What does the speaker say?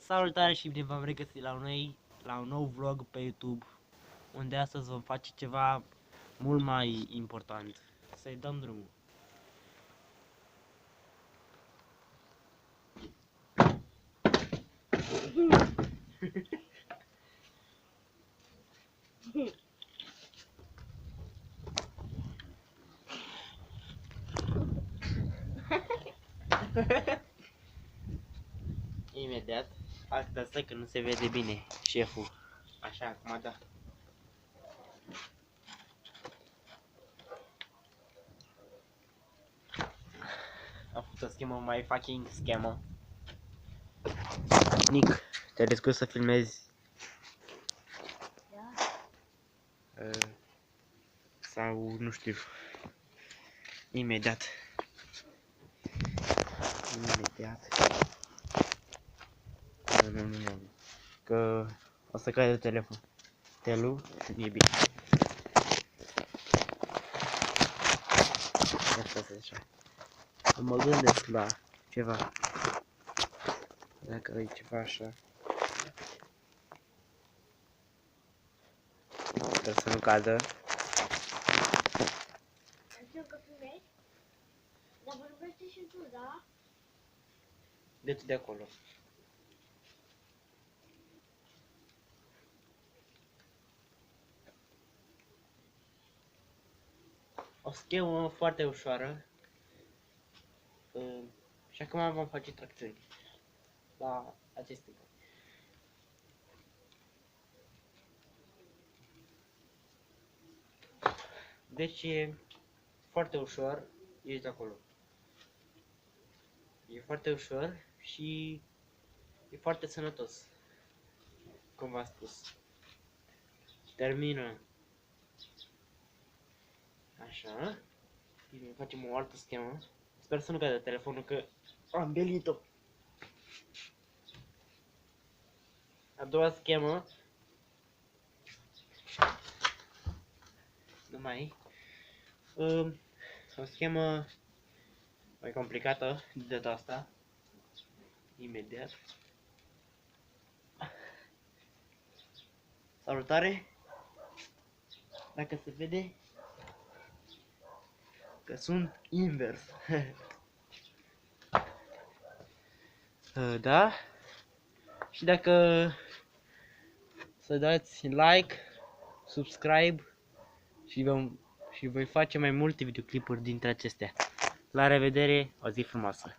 Salutare și bine v-am regăsit la un nou vlog pe YouTube, unde astăzi vom face ceva mult mai important. Să-i dăm drumul. Imediat. Asta stai că nu se vede bine, șeful. Așa, acum da. A făcut o schemă mai fucking schemă. Nick, te-ai descurs să filmezi? Da. Sau nu știu. Imediat. Nu. Că o să cadă telefon. Telu, e bine. Asta așa. Mă gândesc la ceva. Dacă e ceva așa. Sper să nu cadă. Știu că filmezi, dar vorbește și tu, da? De-tu de acolo. O schemă foarte ușoară. Și acum vom face tracțiuni la aceste căi. Deci e foarte ușor, ești acolo. E foarte ușor și e foarte sănătos, cum v-am spus. Termină. Așa. Bine, facem o altă schemă. Sper să nu cadă telefonul, că am belit-o. A doua schemă. Nu mai. O schemă mai complicată de data asta. Imediat. Salutare! Dacă se vede că sunt invers. Da? Și dacă să dați like, subscribe și voi face mai multe videoclipuri dintre acestea. La revedere, o zi frumoasă!